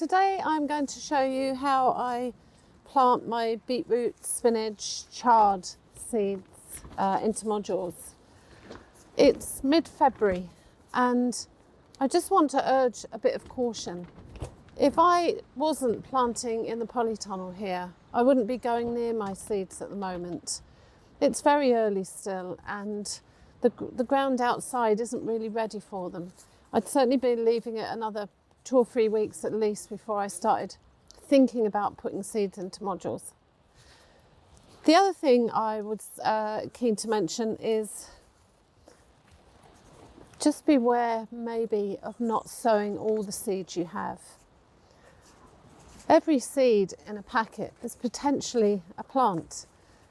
today I'm going to show you how I plant my beetroot, spinach, chard seeds into modules. It's mid-February and I just want to urge a bit of caution. If I wasn't planting in the polytunnel here, I wouldn't be going near my seeds at the moment. It's very early still and the ground outside isn't really ready for them. I'd certainly be leaving it another 2 or 3 weeks at least before I started thinking about putting seeds into modules. The other thing I was keen to mention is just beware maybe of not sowing all the seeds you have. Every seed in a packet is potentially a plant.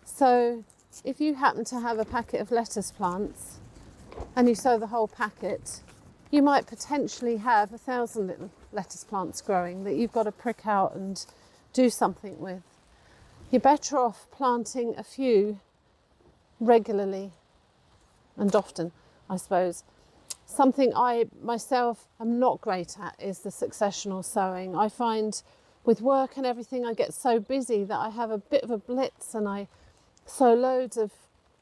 So if you happen to have a packet of lettuce plants and you sow the whole packet, you might potentially have 1,000 little lettuce plants growing that you've got to prick out and do something with. You're better off planting a few regularly and often, I suppose. Something I myself am not great at is the successional sowing. I find with work and everything I get so busy that I have a bit of a blitz and I sow loads of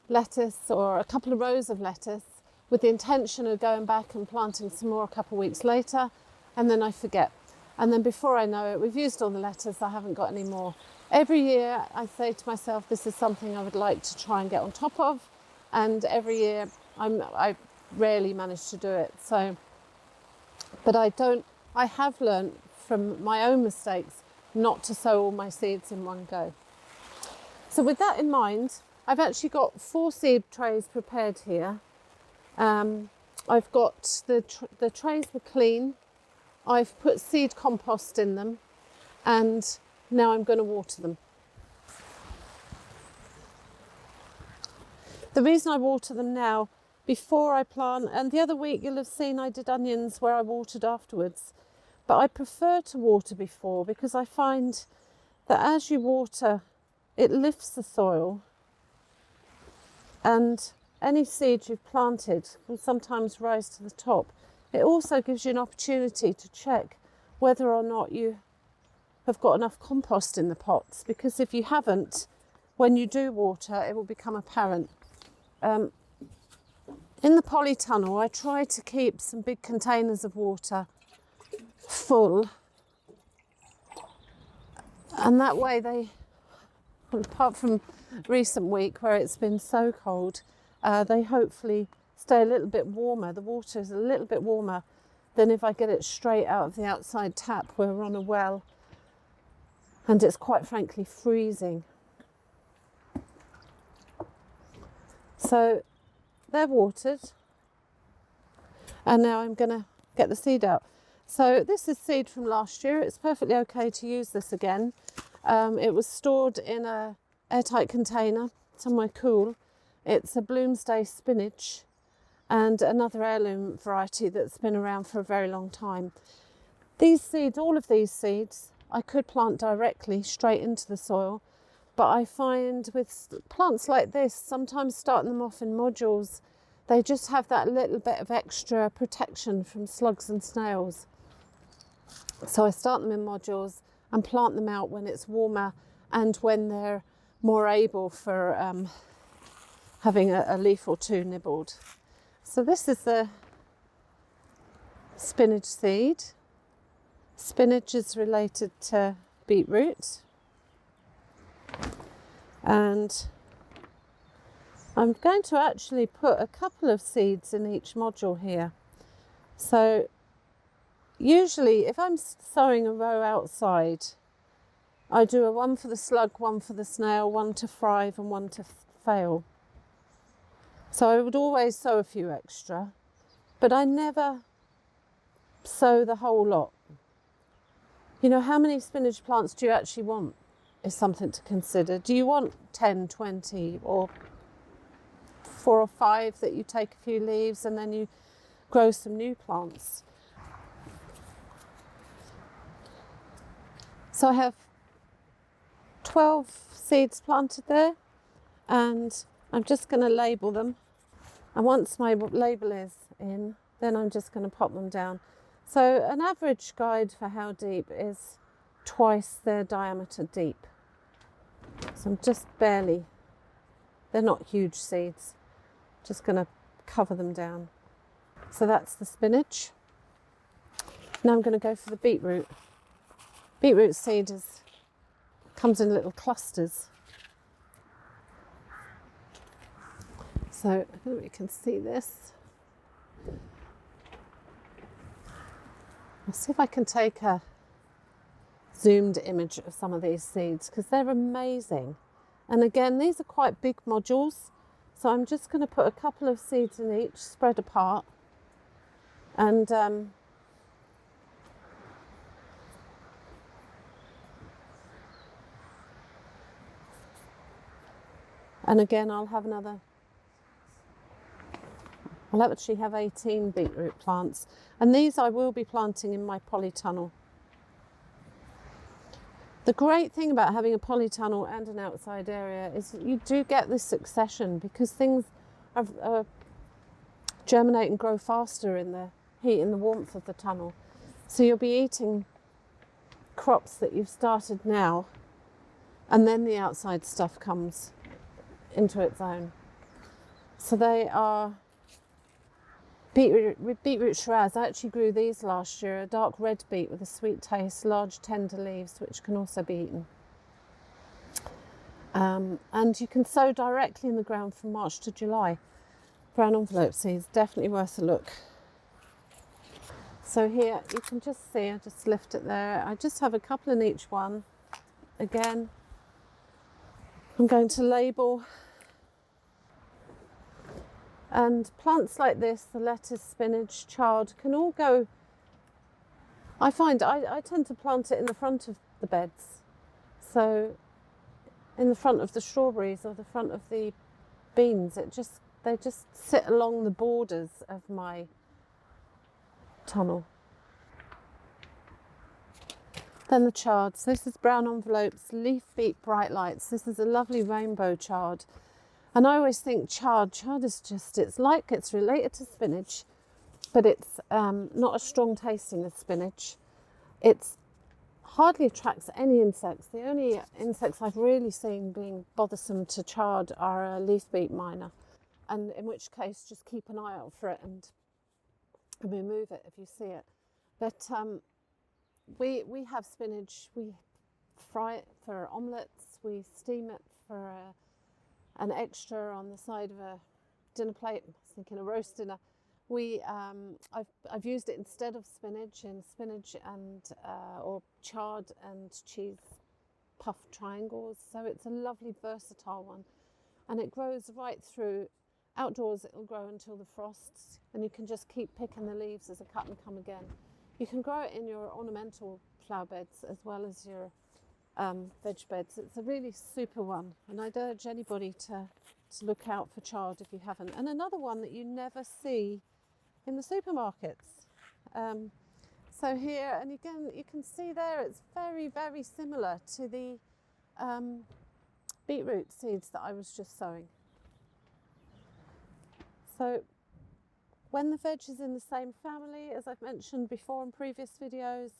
lettuce or a couple of rows of lettuce with the intention of going back and planting some more a couple of weeks later, and then I forget. And then before I know it, we've used all the lettuce, I haven't got any more. Every year I say to myself, this is something I would like to try and get on top of, and every year I rarely manage to do it. So, but I have learned from my own mistakes not to sow all my seeds in one go. So with that in mind, I've actually got 4 seed trays prepared here. I've got the trays were clean. I've put seed compost in them and now I'm going to water them. The reason I water them now before I plant, and the other week you'll have seen I did onions where I watered afterwards, but I prefer to water before because I find that as you water it lifts the soil and any seed you've planted will sometimes rise to the top. It also gives you an opportunity to check whether or not you have got enough compost in the pots, because if you haven't, when you do water, it will become apparent. In the polytunnel, I try to keep some big containers of water full, and that way they, apart from recent week where it's been so cold, they hopefully stay a little bit warmer. The water is a little bit warmer than if I get it straight out of the outside tap where we're on a well and it's quite frankly freezing. So they're watered and now I'm going to get the seed out. So this is seed from last year. It's perfectly okay to use this again. It was stored in an airtight container somewhere cool. It's a Bloomsday spinach and another heirloom variety that's been around for a very long time. These seeds, all of these seeds, I could plant directly straight into the soil, but I find with plants like this, sometimes starting them off in modules, they just have that little bit of extra protection from slugs and snails. So I start them in modules and plant them out when it's warmer and when they're more able for having a leaf or two nibbled. So this is the spinach seed. Spinach is related to beetroot. And I'm going to actually put a couple of seeds in each module here. So usually if I'm sowing a row outside, I do a one for the slug, one for the snail, one to thrive and one to fail. So I would always sow a few extra, but I never sow the whole lot. You know, how many spinach plants do you actually want is something to consider. Do you want 10, 20 or 4 or 5 that you take a few leaves and then you grow some new plants? So I have 12 seeds planted there and I'm just going to label them. And once my label is in, then I'm just going to pop them down. So an average guide for how deep is twice their diameter deep. So I'm just barely, they're not huge seeds, just going to cover them down. So that's the spinach. Now I'm going to go for the beetroot. Beetroot seed comes in little clusters. So I don't know if you can see this. I'll see if I can take a zoomed image of some of these seeds because they're amazing. And again, these are quite big modules. So I'm just going to put a couple of seeds in each, spread apart. And again, I'll actually have 18 beetroot plants. And these I will be planting in my polytunnel. The great thing about having a polytunnel and an outside area is you do get this succession because things germinate and grow faster in the heat and the warmth of the tunnel. So you'll be eating crops that you've started now, and then the outside stuff comes into its own. So they are beetroot Shiraz. I actually grew these last year, a dark red beet with a sweet taste, large tender leaves which can also be eaten. And you can sow directly in the ground from March to July. Brown envelope seeds, definitely worth a look. So here you can just see, I just lift it there. I just have a couple in each one. Again, I'm going to label. And plants like this, the lettuce, spinach, chard, can all go. I find I tend to plant it in the front of the beds. So in the front of the strawberries or the front of the beans, they just sit along the borders of my tunnel. Then the chards. This is brown envelopes, leaf beet bright lights. This is a lovely rainbow chard. And I always think chard is just, it's related to spinach, but it's not as strong tasting as spinach. It hardly attracts any insects. The only insects I've really seen being bothersome to chard are a leaf beet miner. And in which case, just keep an eye out for it and remove it if you see it. But we have spinach, we fry it for omelettes, we steam it for an extra on the side of a dinner plate. I was thinking a roast dinner. I've used it instead of spinach in spinach and or chard and cheese puff triangles. So it's a lovely versatile one, and it grows right through. Outdoors it'll grow until the frosts, and you can just keep picking the leaves as a cut and come again. You can grow it in your ornamental flower beds as well as your veg beds. It's a really super one, and I'd urge anybody to look out for chard if you haven't. And another one that you never see in the supermarkets. So here, and again, you can see there, it's very, very similar to the beetroot seeds that I was just sowing. So when the veg is in the same family, as I've mentioned before in previous videos,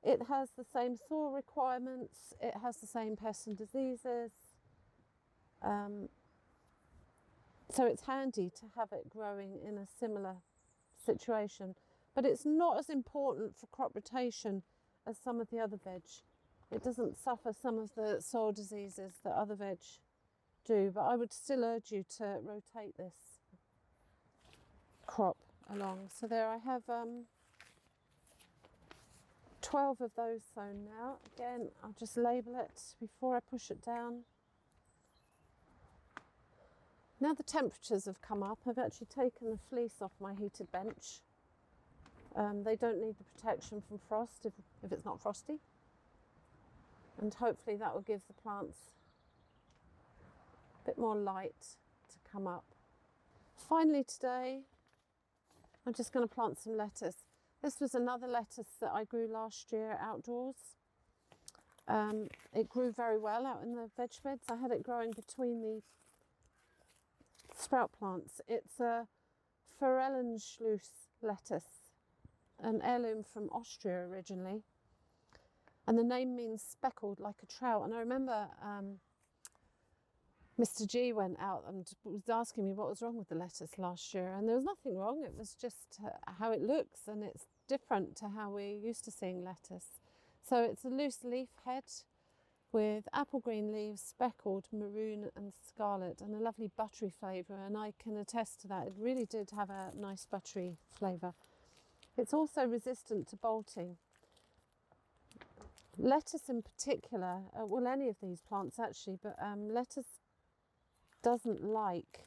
it has the same soil requirements, it has the same pests and diseases. So it's handy to have it growing in a similar situation. But it's not as important for crop rotation as some of the other veg. It doesn't suffer some of the soil diseases that other veg do, but I would still urge you to rotate this crop along. So there I have 12 of those sown now. Again, I'll just label it before I push it down. Now the temperatures have come up, I've actually taken the fleece off my heated bench. They don't need the protection from frost if it's not frosty. And hopefully that will give the plants a bit more light to come up. Finally today, I'm just going to plant some lettuce. This was another lettuce that I grew last year outdoors. It grew very well out in the veg beds. I had it growing between the sprout plants. It's a Forellenschluss lettuce. an heirloom from Austria originally, and the name means speckled like a trout. And I remember Mr. G went out and was asking me what was wrong with the lettuce last year, and there was nothing wrong. It was just how it looks, and it's different to how we're used to seeing lettuce. So it's a loose leaf head with apple green leaves, speckled, maroon and scarlet, and a lovely buttery flavour, and I can attest to that. It really did have a nice buttery flavour. It's also resistant to bolting. Lettuce in particular, well, any of these plants actually, but lettuce doesn't like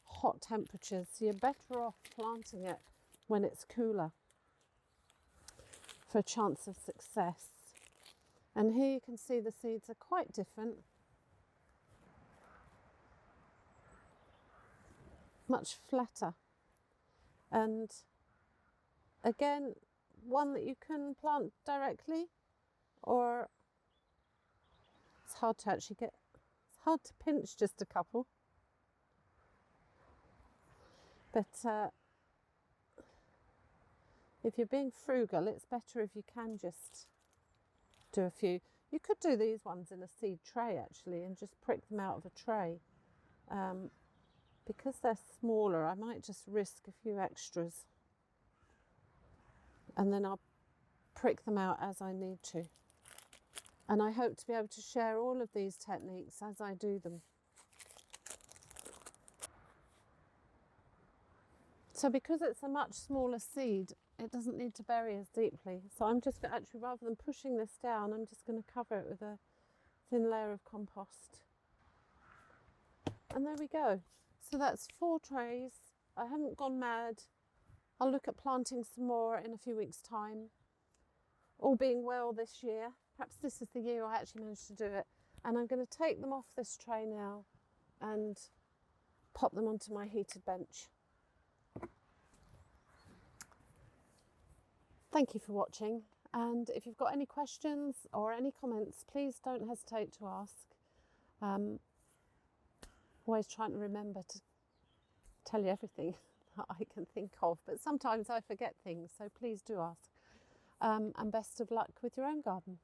hot temperatures, so you're better off planting it when it's cooler for a chance of success. And here you can see the seeds are quite different, much flatter, and again, one that you can plant directly, or it's hard to actually get, it's hard to pinch just a couple, but if you're being frugal, it's better if you can just do a few. You could do these ones in a seed tray actually and just prick them out of a tray. Because they're smaller, I might just risk a few extras, and then I'll prick them out as I need to. And I hope to be able to share all of these techniques as I do them. So because it's a much smaller seed, it doesn't need to bury as deeply. So I'm just actually, rather than pushing this down, I'm just going to cover it with a thin layer of compost. And there we go. So that's 4 trays. I haven't gone mad. I'll look at planting some more in a few weeks' time. All being well this year. Perhaps this is the year I actually managed to do it. And I'm going to take them off this tray now and pop them onto my heated bench. Thank you for watching, and if you've got any questions or any comments, please don't hesitate to ask. Always trying to remember to tell you everything that I can think of, but sometimes I forget things, so please do ask. And best of luck with your own garden.